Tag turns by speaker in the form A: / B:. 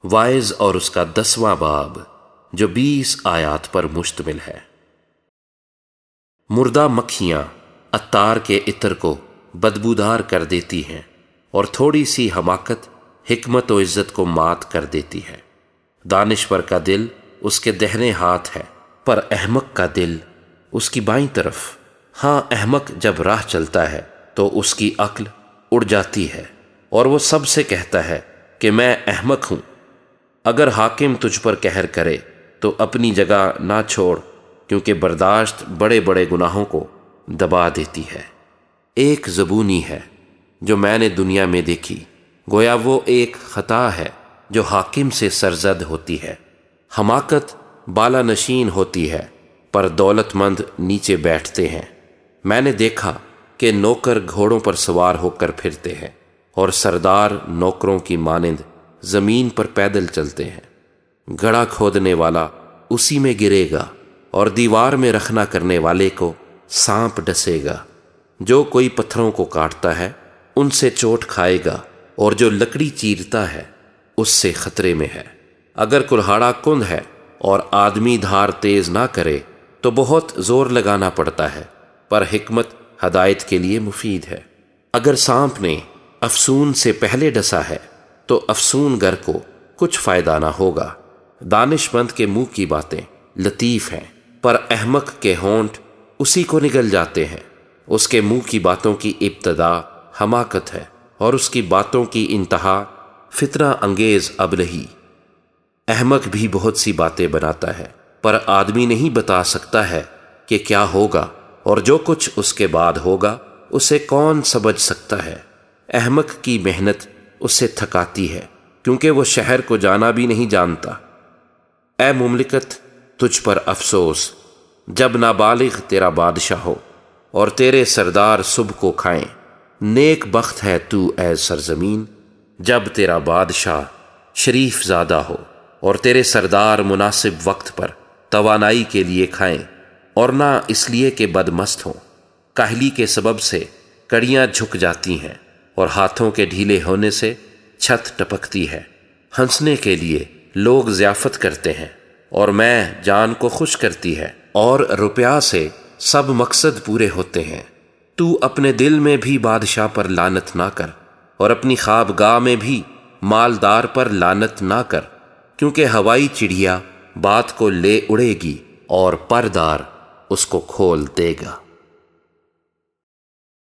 A: واعظ اور اس کا 10واں باب جو 20 آیات پر مشتمل ہے۔ مردہ مکھیاں عطار کے عطر کو بدبودار کر دیتی ہیں اور تھوڑی سی حماقت حکمت و عزت کو مات کر دیتی ہے۔ دانشور کا دل اس کے دہنے ہاتھ ہے، پر احمق کا دل اس کی بائیں طرف۔ ہاں، احمق جب راہ چلتا ہے تو اس کی عقل اڑ جاتی ہے اور وہ سب سے کہتا ہے کہ میں احمق ہوں۔ اگر حاکم تجھ پر قہر کرے تو اپنی جگہ نہ چھوڑ، کیونکہ برداشت بڑے بڑے گناہوں کو دبا دیتی ہے۔ ایک زبونی ہے جو میں نے دنیا میں دیکھی، گویا وہ ایک خطا ہے جو حاکم سے سرزد ہوتی ہے۔ حماقت بالا نشین ہوتی ہے، پر دولت مند نیچے بیٹھتے ہیں۔ میں نے دیکھا کہ نوکر گھوڑوں پر سوار ہو کر پھرتے ہیں اور سردار نوکروں کی مانند زمین پر پیدل چلتے ہیں۔ گڑھا کھودنے والا اسی میں گرے گا اور دیوار میں رکھنا کرنے والے کو سانپ ڈسے گا۔ جو کوئی پتھروں کو کاٹتا ہے ان سے چوٹ کھائے گا، اور جو لکڑی چیرتا ہے اس سے خطرے میں ہے۔ اگر کلہاڑا کند ہے اور آدمی دھار تیز نہ کرے تو بہت زور لگانا پڑتا ہے، پر حکمت ہدایت کے لیے مفید ہے۔ اگر سانپ نے افسون سے پہلے ڈسا ہے تو افسون گر کو کچھ فائدہ نہ ہوگا۔ دانش مند کے منہ کی باتیں لطیف ہیں، پر احمق کے ہونٹ اسی کو نگل جاتے ہیں۔ اس کے منہ کی باتوں کی ابتدا حماقت ہے، اور اس کی باتوں کی انتہا فتنہ انگیز ابلہی۔ احمق بھی بہت سی باتیں بناتا ہے، پر آدمی نہیں بتا سکتا ہے کہ کیا ہوگا، اور جو کچھ اس کے بعد ہوگا اسے کون سمجھ سکتا ہے۔ احمق کی محنت اسے تھکاتی ہے، کیونکہ وہ شہر کو جانا بھی نہیں جانتا۔ اے مملکت، تجھ پر افسوس جب نابالغ تیرا بادشاہ ہو اور تیرے سردار صبح کو کھائیں۔ نیک بخت ہے تو اے سرزمین جب تیرا بادشاہ شریف زادہ ہو اور تیرے سردار مناسب وقت پر توانائی کے لیے کھائیں، اور نہ اس لیے کہ بدمست ہوں۔ کاہلی کے سبب سے کڑیاں جھک جاتی ہیں اور ہاتھوں کے ڈھیلے ہونے سے چھت ٹپکتی ہے۔ ہنسنے کے لیے لوگ ضیافت کرتے ہیں، اور میں جان کو خوش کرتی ہے، اور روپیہ سے سب مقصد پورے ہوتے ہیں۔ تو اپنے دل میں بھی بادشاہ پر لعنت نہ کر، اور اپنی خوابگاہ میں بھی مالدار پر لعنت نہ کر، کیونکہ ہوائی چڑیا بات کو لے اڑے گی اور پردار اس کو کھول دے گا۔